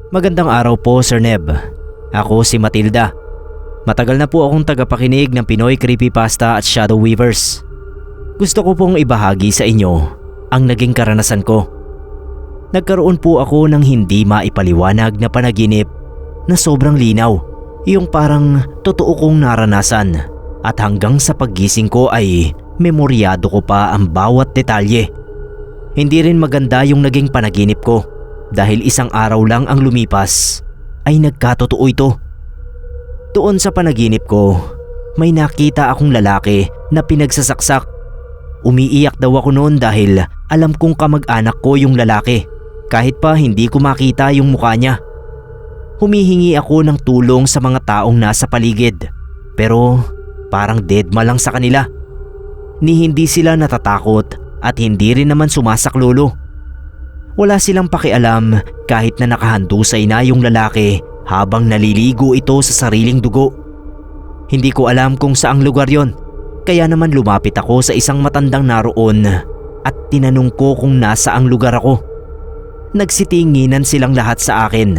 Magandang araw po, Sir Neb. Ako si Matilda. Matagal na po akong tagapakinig ng Pinoy Creepypasta at Shadow Weavers. Gusto ko pong ibahagi sa inyo ang naging karanasan ko. Nagkaroon po ako ng hindi maipaliwanag na panaginip na sobrang linaw, yung parang totoo kong naranasan, at hanggang sa paggising ko ay memoryado ko pa ang bawat detalye. Hindi rin maganda yung naging panaginip ko dahil isang araw lang ang lumipas ay nagkatotoo ito. Doon sa panaginip ko, may nakita akong lalaki na pinagsasaksak. Umiiyak daw ako noon dahil alam kong kamag-anak ko yung lalaki kahit pa hindi ko makita yung mukha niya. Humihingi ako ng tulong sa mga taong nasa paligid pero parang deadma lang sa kanila. Ni hindi sila natatakot at hindi rin naman sumasaklolo. Wala silang pakialam kahit na nakahandusay na yung lalaki habang naliligo ito sa sariling dugo. Hindi ko alam kung saang lugar yon, kaya naman lumapit ako sa isang matandang naroon at tinanong ko kung nasaang lugar ako. Nagsitinginan silang lahat sa akin.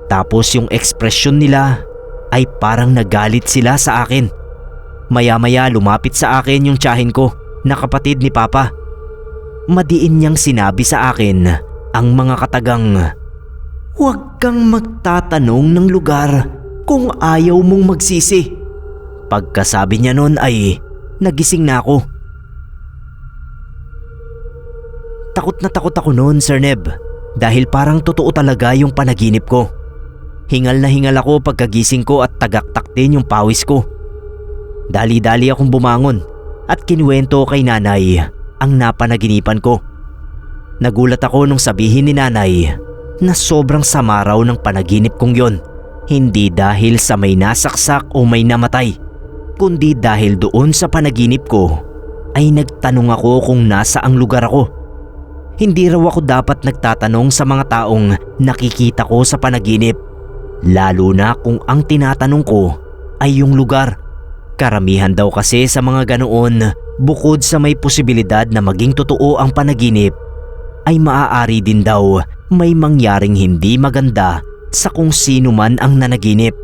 Tapos yung ekspresyon nila ay parang nagalit sila sa akin. Maya-maya lumapit sa akin yung tiyahin ko na kapatid ni Papa. Madiin niyang sinabi sa akin ang mga katagang, "Huwag kang magtatanong ng lugar kung ayaw mong magsisi." Pagkasabi niya nun ay nagising na ako. Takot na takot ako noon, Sir Neb, dahil parang totoo talaga yung panaginip ko. Hingal na hingal ako pagkagising ko at tagaktak din yung pawis ko. Dali-dali akong bumangon at kinuwento kay nanay ang napanaginipan ko. Nagulat ako nung sabihin ni nanay na sobrang sama raw ng panaginip kong yon. Hindi dahil sa may nasaksak o may namatay, kundi dahil doon sa panaginip ko ay nagtanong ako kung nasa ang lugar ako. Hindi raw ako dapat nagtatanong sa mga taong nakikita ko sa panaginip, lalo na kung ang tinatanong ko ay yung lugar. Karamihan daw kasi sa mga ganoon, bukod sa may posibilidad na maging totoo ang panaginip, ay maaari din daw may mangyaring hindi maganda sa kung sino man ang nanaginip.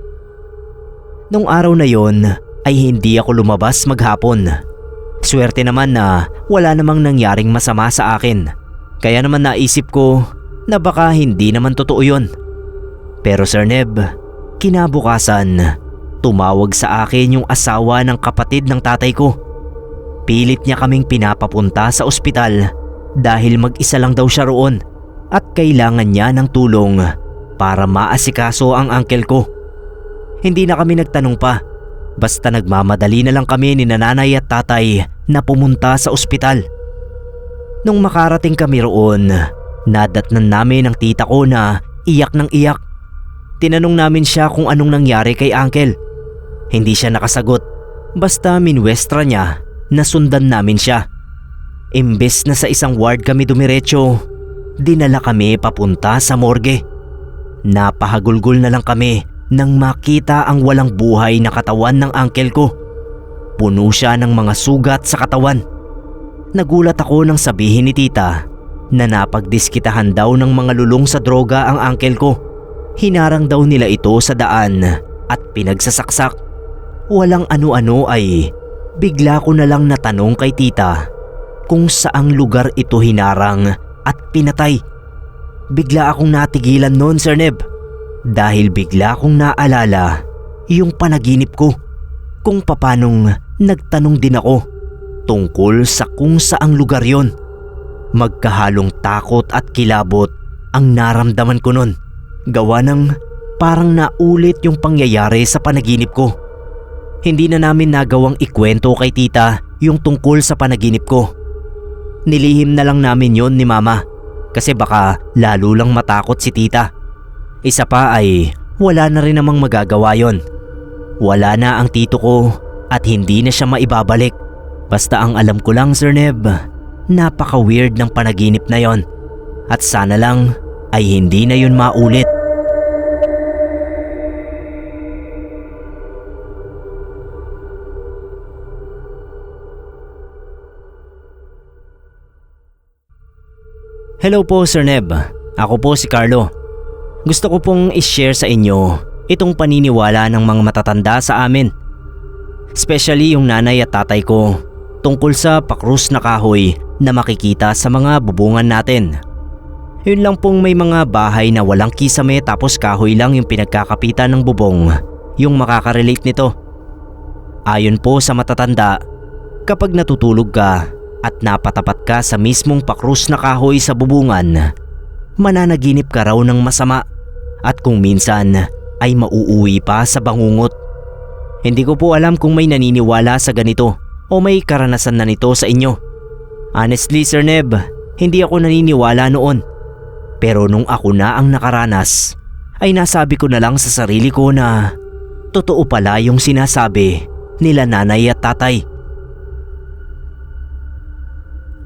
Nung araw na yon ay hindi ako lumabas maghapon. Swerte naman na wala namang nangyaring masama sa akin. Kaya naman naisip ko na baka hindi naman totoo yon. Pero Sir Neb, kinabukasan, tumawag sa akin yung asawa ng kapatid ng tatay ko. Pilit niya kaming pinapapunta sa ospital dahil mag-isa lang daw siya roon at kailangan niya ng tulong para maasikaso ang uncle ko. Hindi na kami nagtanong pa, basta nagmamadali na lang kami ni nanay at tatay na pumunta sa ospital. Nung makarating kami roon, nadatnan namin ang tita ko na iyak ng iyak. Tinanong namin siya kung anong nangyari kay uncle. Hindi siya nakasagot, basta minwestra niya na sundan namin siya. Imbes na sa isang ward kami dumiretso, dinala kami papunta sa morgue. Napahagulgol na lang kami nang makita ang walang buhay na katawan ng uncle ko. Puno siya ng mga sugat sa katawan. Nagulat ako nang sabihin ni tita na napagdiskitahan daw ng mga lulong sa droga ang uncle ko. Hinarang daw nila ito sa daan at pinagsasaksak. Walang ano-ano ay bigla ko na lang natanong kay tita kung saang lugar ito hinarang at pinatay. Bigla akong natigilan noon, Sir Neb, dahil bigla akong naalala yung panaginip ko kung papanong nagtanong din ako tungkol sa kung saang lugar yon. Magkahalong takot at kilabot ang naramdaman ko nun, gawa ng parang naulit yung pangyayari sa panaginip ko. Hindi na namin nagawang ikwento kay tita yung tungkol sa panaginip ko. Nilihim na lang namin yon ni mama kasi baka lalo lang matakot si tita. Isa pa ay wala na rin namang magagawa yon. Wala na ang tito ko at hindi na siya maibabalik. Basta ang alam ko lang, Sir Neb, napaka-weird ng panaginip na yon at sana lang ay hindi na yun maulit. Hello po, Sir Neb. Ako po si Carlo. Gusto ko pong i-share sa inyo itong paniniwala ng mga matatanda sa amin. Especially yung nanay at tatay ko tungkol sa pakrus na kahoy na makikita sa mga bubungan natin. Yun lang pong may mga bahay na walang kisame tapos kahoy lang yung pinagkakapitan ng bubong yung makaka-relate nito. Ayon po sa matatanda, kapag natutulog ka at napatapat ka sa mismong pakrus na kahoy sa bubungan, mananaginip ka raw ng masama at kung minsan ay mauuwi pa sa bangungot. Hindi ko po alam kung may naniniwala sa ganito o may karanasan na nito sa inyo. Honestly Sir Neb, hindi ako naniniwala noon. Pero nung ako na ang nakaranas, ay nasabi ko na lang sa sarili ko na totoo pala yung sinasabi nila nanay at tatay.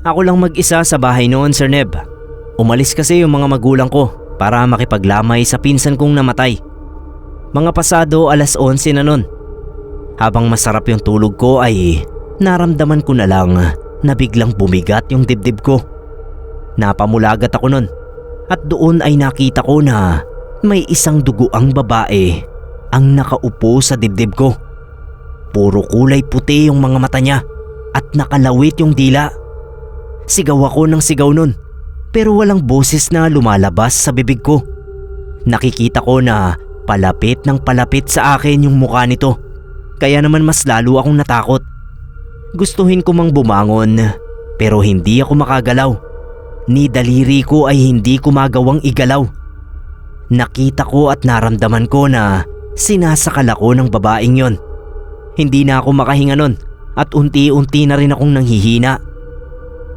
Ako lang mag-isa sa bahay noon Sir Neb. Umalis kasi yung mga magulang ko para makipaglamay sa pinsan kong namatay. Mga pasado 11:00 na nun. Habang masarap yung tulog ko ay naramdaman ko na lang na biglang bumigat yung dibdib ko. Napamulagat ako nun at doon ay nakita ko na may isang duguang babae ang nakaupo sa dibdib ko. Puro kulay puti yung mga mata niya at nakalawit yung dila. Sigaw ako ng sigaw nun pero walang boses na lumalabas sa bibig ko. Nakikita ko na palapit ng palapit sa akin yung mukha nito. Kaya naman mas lalo akong natakot. Gustuhin ko mang bumangon pero hindi ako makagalaw. Ni daliri ko ay hindi ko magawang igalaw. Nakita ko at naramdaman ko na sinasakal ako ng babaeng yon. Hindi na ako makahinga nun at unti-unti na rin akong nanghihina.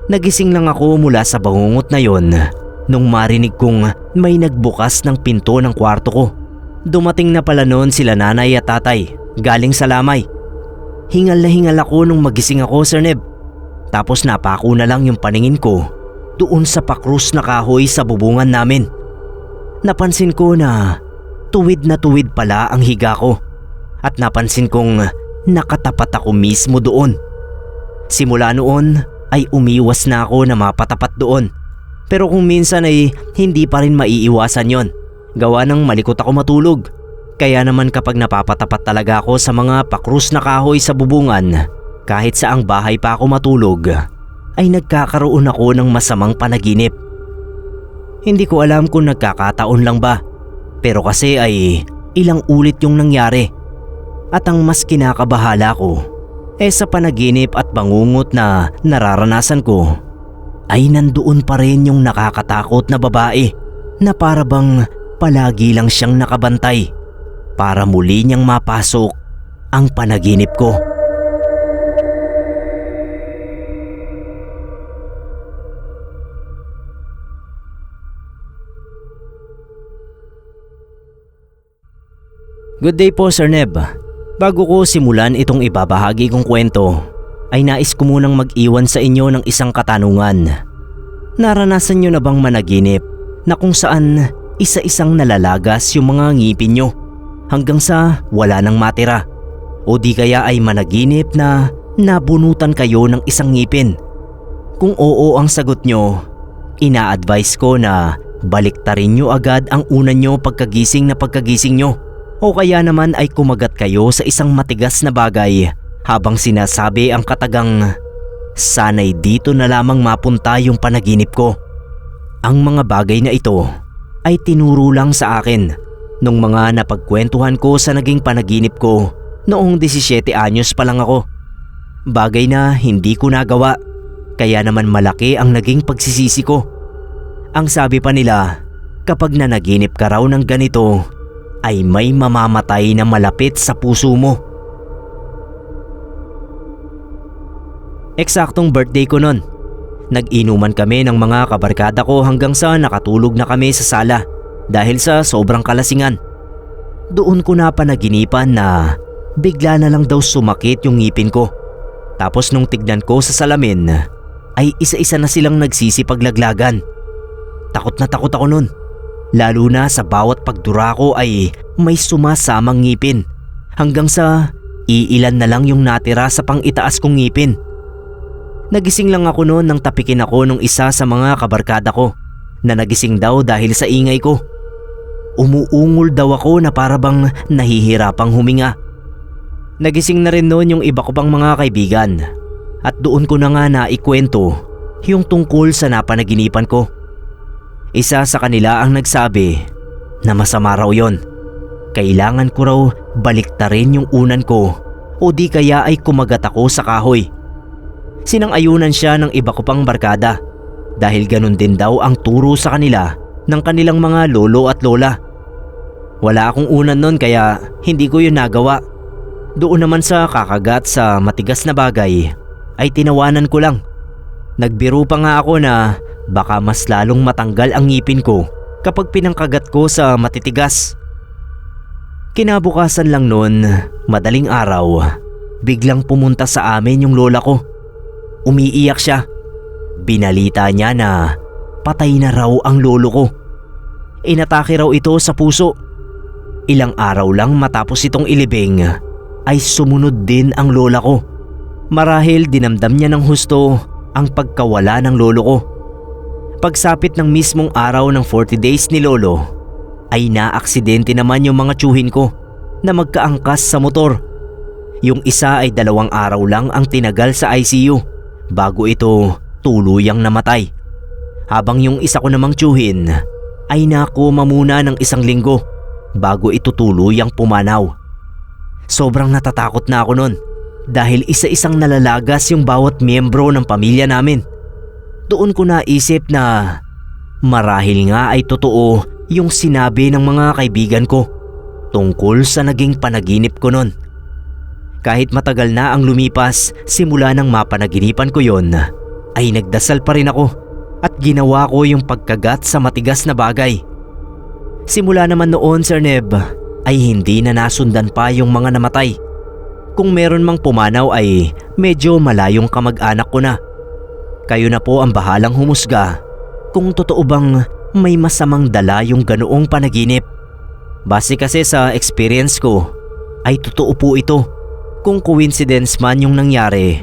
Nagising lang ako mula sa bangungot na yon nung marinig kong may nagbukas ng pinto ng kwarto ko. Dumating na pala noon sila nanay at tatay galing sa lamay. Hingal na hingal ako nung magising ako Sir Neb. Tapos napako na lang yung paningin ko doon sa pakrus na kahoy sa bubungan namin. Napansin ko na tuwid pala ang higa ko at napansin kong nakatapat ako mismo doon. Simula noon ay umiwas na ako na mapatapat doon. Pero kung minsan ay hindi pa rin maiiwasan yon. Gawa ng malikot ako matulog. Kaya naman kapag napapatapat talaga ako sa mga pakrus na kahoy sa bubungan, kahit saang bahay pa ako matulog, ay nagkakaroon ako ng masamang panaginip. Hindi ko alam kung nagkakataon lang ba, pero kasi ay ilang ulit yung nangyari. At ang mas kinakabahala ko sa panaginip at bangungot na nararanasan ko ay nandoon pa rin yung nakakatakot na babae na para bang palagi lang siyang nakabantay para muli niyang mapasok ang panaginip ko. Good day po Sir Neb. Bago ko simulan itong ibabahagi kong kwento, ay nais ko munang mag-iwan sa inyo ng isang katanungan. Naranasan nyo na bang managinip na kung saan isa-isang nalalagas yung mga ngipin nyo hanggang sa wala nang matira? O di kaya ay managinip na nabunutan kayo ng isang ngipin? Kung oo ang sagot nyo, ina-advise ko na baliktarin nyo agad ang una nyo pagkagising nyo. O kaya naman ay kumagat kayo sa isang matigas na bagay habang sinasabi ang katagang, sana'y dito na lamang mapunta yung panaginip ko. Ang mga bagay na ito ay tinuro lang sa akin nung mga napagkwentuhan ko sa naging panaginip ko noong 17 anyos pa lang ako. Bagay na hindi ko nagawa, kaya naman malaki ang naging pagsisisi ko. Ang sabi pa nila, kapag nanaginip ka raw ng ganito, ay may mamamatay na malapit sa puso mo. Eksaktong birthday ko nun. Nag-inuman kami ng mga kabarkada ko hanggang sa nakatulog na kami sa sala dahil sa sobrang kalasingan. Doon ko na panaginipan na bigla na lang daw sumakit yung ngipin ko. Tapos nung tignan ko sa salamin ay isa-isa na silang nagsisipaglaglagan. Takot na takot ako nun. Lalo na sa bawat pagdura ko ay may sumasamang ngipin hanggang sa iilan na lang yung natira sa pang-itaas kong ngipin. Nagising lang ako noon nang tapikin ako nung isa sa mga kabarkada ko na nagising daw dahil sa ingay ko. Umuungol daw ako na para bang nahihirapang huminga. Nagising na rin noon yung iba ko pang mga kaibigan at doon ko na nga naikwento yung tungkol sa napanaginipan ko. Isa sa kanila ang nagsabi na masama raw yon. Kailangan ko raw baliktarin yung unan ko o di kaya ay kumagat ako sa kahoy. Sinang-ayunan siya ng iba ko pang barkada dahil ganun din daw ang turo sa kanila ng kanilang mga lolo at lola. Wala akong unan nun kaya hindi ko yun nagawa. Doon naman sa kakagat sa matigas na bagay ay tinawanan ko lang. Nagbiro pa nga ako na baka mas lalong matanggal ang ngipin ko kapag pinangkagat ko sa matitigas. Kinabukasan lang noon, madaling araw, biglang pumunta sa amin yung lola ko. Umiiyak siya. Binalita niya na patay na raw ang lolo ko. Inatake raw ito sa puso. Ilang araw lang matapos itong ilibing ay sumunod din ang lola ko. Marahil dinamdam niya ng husto ang pagkawala ng lolo ko. Pagsapit ng mismong araw ng 40 days ni lolo ay naaksidente naman yung mga tiyuhin ko na magkaangkas sa motor. Yung isa ay 2 araw lang ang tinagal sa ICU bago ito tuluyang namatay. Habang yung isa ko namang tiyuhin ay nakoma muna ng 1 linggo bago ito tuluyang pumanaw. Sobrang natatakot na ako nun dahil isa-isang nalalagas yung bawat miyembro ng pamilya namin. Doon ko naisip na marahil nga ay totoo yung sinabi ng mga kaibigan ko tungkol sa naging panaginip ko nun. Kahit matagal na ang lumipas simula nang mapanaginipan ko yon, ay nagdasal pa rin ako at ginawa ko yung pagkagat sa matigas na bagay. Simula naman noon, Sir Neb, ay hindi na nasundan pa yung mga namatay. Kung meron mang pumanaw ay medyo malayong kamag-anak ko na. Kayo na po ang bahalang humusga kung totoo bang may masamang dala yung ganoong panaginip. Base kasi sa experience ko ay totoo po ito. Kung coincidence man yung nangyari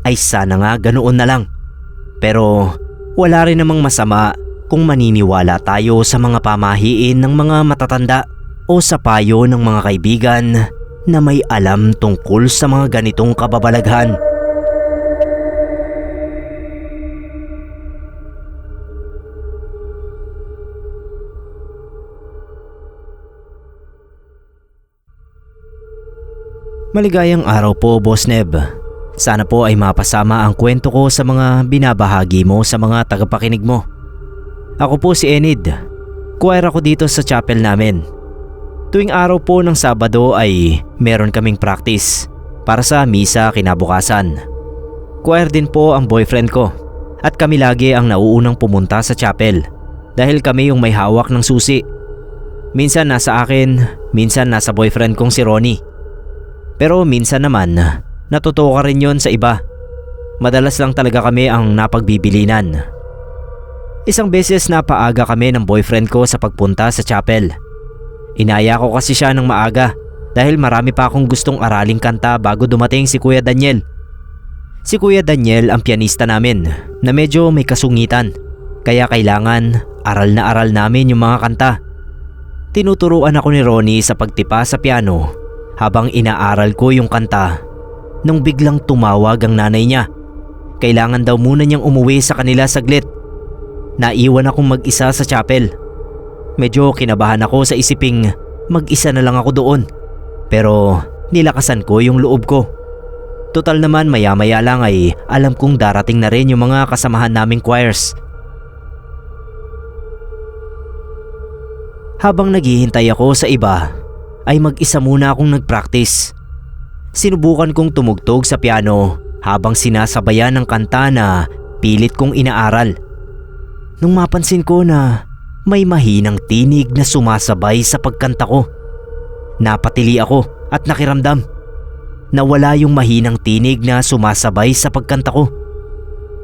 ay sana nga ganoon na lang. Pero wala rin namang masama kung maniniwala tayo sa mga pamahiin ng mga matatanda o sa payo ng mga kaibigan na may alam tungkol sa mga ganitong kababalaghan. Maligayang araw po, Boss Neb. Sana po ay mapasama ang kwento ko sa mga binabahagi mo sa mga tagapakinig mo. Ako po si Enid. Choir ako dito sa chapel namin. Tuwing araw po ng Sabado ay meron kaming practice para sa misa kinabukasan. Choir din po ang boyfriend ko at kami lagi ang nauunang pumunta sa chapel dahil kami yung may hawak ng susi. Minsan nasa akin, minsan nasa boyfriend kong si Ronnie. Pero minsan naman, natutuwa rin yon sa iba. Madalas lang talaga kami ang napagbibilinan. Isang beses napaaga kami ng boyfriend ko sa pagpunta sa chapel. Inaya ko kasi siya ng maaga dahil marami pa akong gustong araling kanta bago dumating si Kuya Daniel. Si Kuya Daniel ang pianista namin na medyo may kasungitan, kaya kailangan aral na aral namin yung mga kanta. Tinuturuan ako ni Ronnie sa pagtipa sa piano habang inaaral ko yung kanta nung biglang tumawag ang nanay niya. Kailangan daw muna niyang umuwi sa kanila saglit. Naiwan akong mag-isa sa chapel. Medyo kinabahan ako sa isiping mag-isa na lang ako doon. Pero nilakasan ko yung loob ko. Total naman maya-maya lang ay alam kong darating na rin yung mga kasamahan naming choirs. Habang naghihintay ako sa iba, ay mag-isa muna akong nag-practice. Sinubukan kong tumugtog sa piano habang sinasabayan ng kanta na pilit kong inaaral. Nung mapansin ko na may mahinang tinig na sumasabay sa pagkanta ko, napatili ako at nakiramdam. Nawala yung mahinang tinig na sumasabay sa pagkanta ko.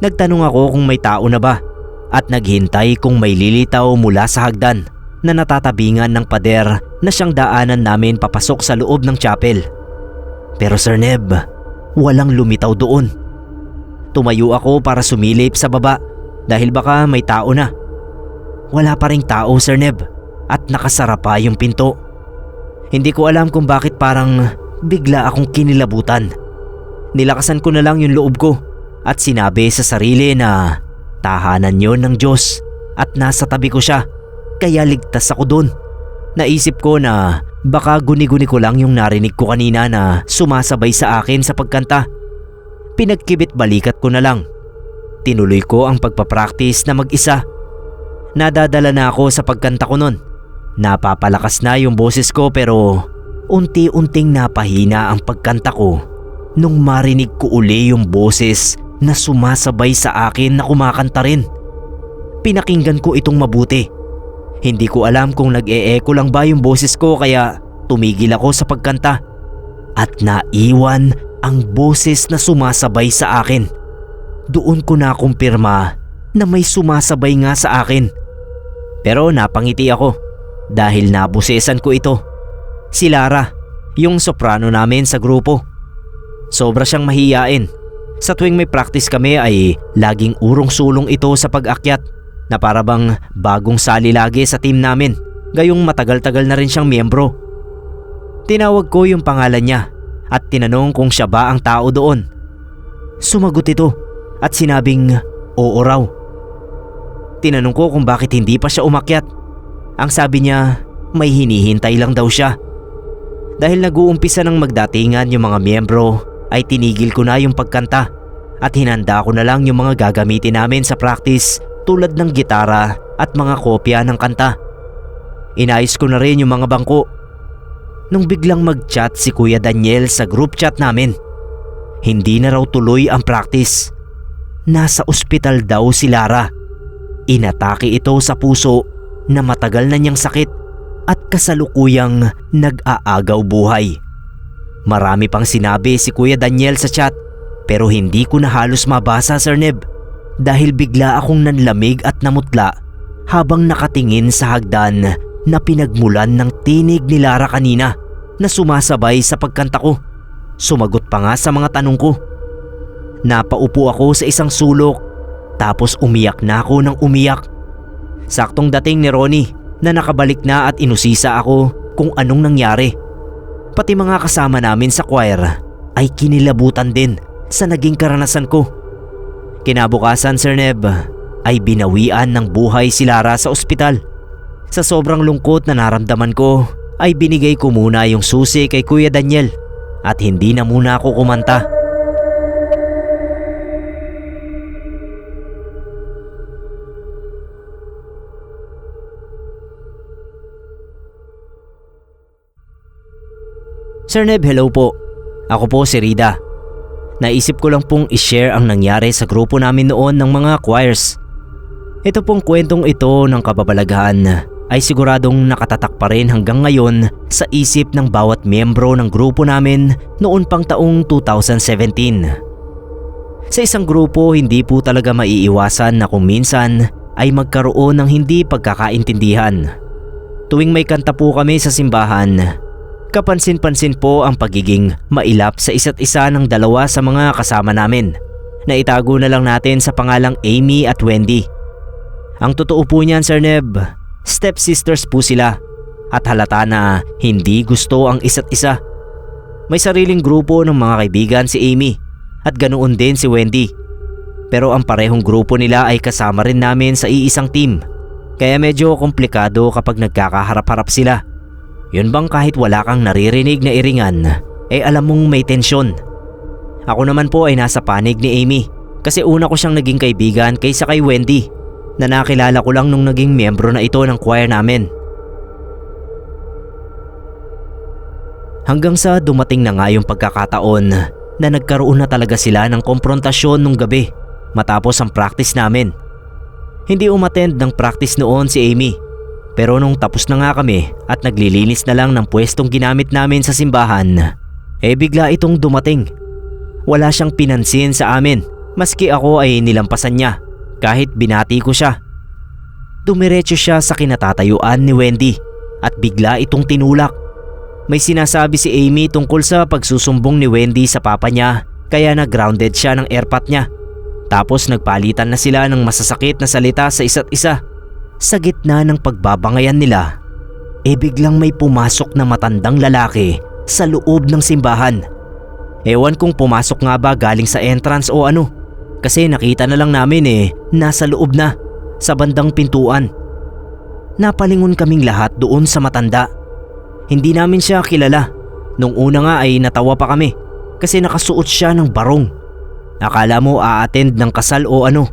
Nagtanong ako kung may tao na ba at naghintay kung may lilitaw mula sa hagdan na natatabingan ng pader na siyang daanan namin papasok sa loob ng chapel. Pero Sir Neb, walang lumitaw doon. Tumayo ako para sumilip sa baba dahil baka may tao na. Wala pa ring tao, Sir Neb, at nakasara pa yung pinto. Hindi ko alam kung bakit parang bigla akong kinilabutan. Nilakasan ko na lang yung loob ko at sinabi sa sarili na tahanan yon ng Diyos at nasa tabi ko siya, kaya ligtas ako doon. Naisip ko na baka guni-guni ko lang yung narinig ko kanina na sumasabay sa akin sa pagkanta. Pinagkibit balikat ko na lang. Tinuloy ko ang pagpapractice na mag-isa. Nadadala na ako sa pagkanta ko nun. Napapalakas na yung boses ko pero unti-unting napahina ang pagkanta ko nung marinig ko uli yung boses na sumasabay sa akin na kumakanta rin. Pinakinggan ko itong mabuti. Hindi ko alam kung nag-e-echo lang ba yung boses ko kaya tumigil ako sa pagkanta at naiwan ang boses na sumasabay sa akin. Doon ko na kumpirma na may sumasabay nga sa akin. Pero napangiti ako dahil nabusesan ko ito. Si Lara, yung soprano namin sa grupo. Sobra siyang mahiyain. Sa tuwing may practice kami ay laging urong-sulong ito sa pag-akyat na para bang bagong sali lagi sa team namin, gayong matagal-tagal na rin siyang miyembro. Tinawag ko yung pangalan niya at tinanong kung siya ba ang tao doon. Sumagot ito at sinabing oo raw. Tinanong ko kung bakit hindi pa siya umakyat. Ang sabi niya may hinihintay lang daw siya. Dahil nag-uumpisa ng magdatingan yung mga miyembro ay tinigil ko na yung pagkanta at hinanda ko na lang yung mga gagamitin namin sa practice tulad ng gitara at mga kopya ng kanta. Inayos ko na rin yung mga bangko. Nung biglang mag-chat si Kuya Daniel sa group chat namin, hindi na raw tuloy ang practice. Nasa ospital daw si Lara. Inatake ito sa puso na matagal na niyang sakit at kasalukuyang nag-aagaw buhay. Marami pang sinabi si Kuya Daniel sa chat pero hindi ko na halos mabasa, Sir Neb, dahil bigla akong nanlamig at namutla habang nakatingin sa hagdan na pinagmulan ng tinig ni Lara kanina na sumasabay sa pagkanta ko. Sumagot pa nga sa mga tanong ko. Napaupo ako sa isang sulok tapos umiyak na ako ng umiyak. Saktong dating ni Ronnie na nakabalik na at inusisa ako kung anong nangyari. Pati mga kasama namin sa choir ay kinilabutan din sa naging karanasan ko. Kinabukasan, Sir Neb, ay binawian ng buhay si Lara sa ospital. Sa sobrang lungkot na naramdaman ko ay binigay ko muna yung susi kay Kuya Daniel at hindi na muna ako kumanta. Sir Neb, hello po. Ako po si Rida. Naisip ko lang pong i-share ang nangyari sa grupo namin noon ng mga choirs. Ito pong kwentong ito ng kababalaghan ay siguradong nakatatak pa rin hanggang ngayon sa isip ng bawat miyembro ng grupo namin noon pang taong 2017. Sa isang grupo, hindi po talaga maiiwasan na kung minsan ay magkaroon ng hindi pagkakaintindihan. Tuwing may kanta po kami sa simbahan, kapansin-pansin po ang pagiging mailap sa isa't isa ng dalawa sa mga kasama namin na itago na lang natin sa pangalang Amy at Wendy. Ang totoo po niyan, Sir Neb, stepsisters po sila at halata na hindi gusto ang isa't isa. May sariling grupo ng mga kaibigan si Amy at ganoon din si Wendy. Pero ang parehong grupo nila ay kasama rin namin sa iisang team, kaya medyo komplikado kapag nagkakaharap-harap sila. Yun bang kahit wala kang naririnig na iringan, alam mong may tensyon. Ako naman po ay nasa panig ni Amy kasi una ko siyang naging kaibigan kaysa kay Wendy na nakilala ko lang nung naging miyembro na ito ng choir namin. Hanggang sa dumating na nga yung pagkakataon na nagkaroon na talaga sila ng komprontasyon nung gabi matapos ang practice namin. Hindi umattend ng practice noon si Amy. Pero nung tapos na nga kami at naglilinis na lang ng pwestong ginamit namin sa simbahan, bigla itong dumating. Wala siyang pinansin sa amin maski ako ay nilampasan niya kahit binati ko siya. Dumiretso siya sa kinatatayuan ni Wendy at bigla itong tinulak. May sinasabi si Amy tungkol sa pagsusumbong ni Wendy sa papa niya kaya na-grounded siya ng airpot niya. Tapos nagpalitan na sila ng masasakit na salita sa isa't isa. Sa gitna ng pagbabangayan nila biglang may pumasok na matandang lalaki sa loob ng simbahan. Ewan kung pumasok nga ba galing sa entrance o ano, kasi nakita na lang namin nasa loob na, sa bandang pintuan. Napalingon kaming lahat doon sa matanda. Hindi namin siya kilala. Nung una nga ay natawa pa kami kasi nakasuot siya ng barong. Akala mo a-attend ng kasal o ano.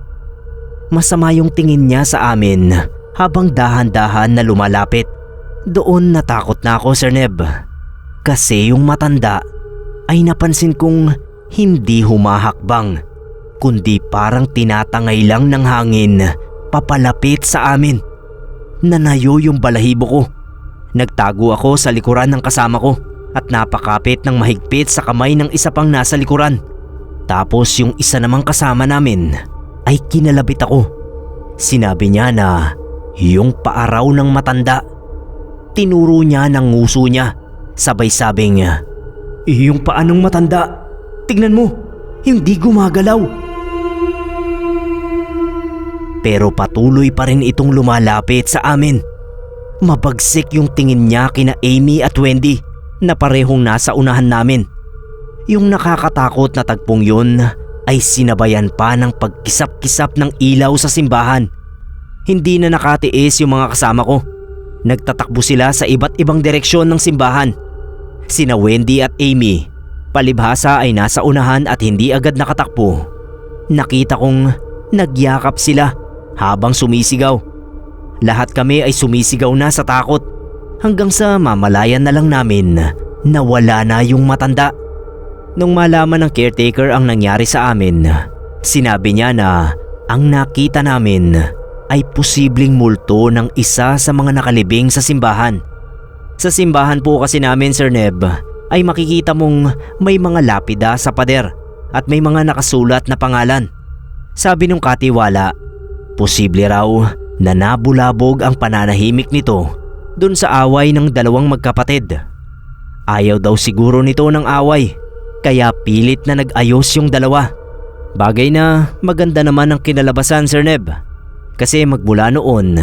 Masama yung tingin niya sa amin habang dahan-dahan na lumalapit. Doon natakot na ako, Sir Neb. Kasi yung matanda ay napansin kong hindi humahakbang, kundi parang tinatangay lang ng hangin papalapit sa amin. Nanayo yung balahibo ko. Nagtago ako sa likuran ng kasama ko at napakapit ng mahigpit sa kamay ng isa pang nasa likuran. Tapos yung isa namang kasama namin ay kinalabit ako. Sinabi niya na yung paaraw ng matanda. Tinuro niya ng nguso niya, sabay sabing, "Yung paa ng matanda, tignan mo, hindi gumagalaw." Pero patuloy pa rin itong lumalapit sa amin. Mabagsik yung tingin niya kina Amy at Wendy na parehong nasa unahan namin. Yung nakakatakot na tagpong yun ay sinabayan pa ng pagkisap-kisap ng ilaw sa simbahan. Hindi na nakatiis yung mga kasama ko. Nagtatakbo sila sa iba't ibang direksyon ng simbahan. Sina Wendy at Amy, palibhasa ay nasa unahan at hindi agad nakatakbo. Nakita kong nagyakap sila habang sumisigaw. Lahat kami ay sumisigaw na sa takot hanggang sa mamalayan na lang namin na wala na yung matanda. Nung malaman ng caretaker ang nangyari sa amin, sinabi niya na ang nakita namin ay posibleng multo ng isa sa mga nakalibing sa simbahan. Sa simbahan po kasi namin, Sir Neb, ay makikita mong may mga lapida sa pader at may mga nakasulat na pangalan. Sabi nung katiwala, posible raw na nabulabog ang pananahimik nito dun sa away ng dalawang magkapatid. Ayaw daw siguro nito ng away, kaya pilit na nag-ayos yung dalawa. Bagay na maganda naman ang kinalabasan, Sir Neb, kasi magmula noon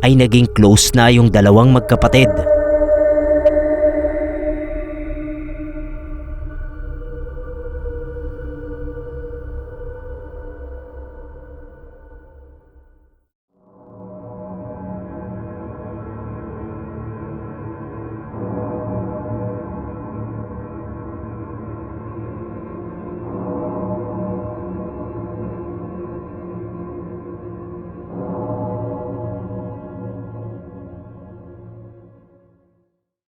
ay naging close na yung dalawang magkapatid.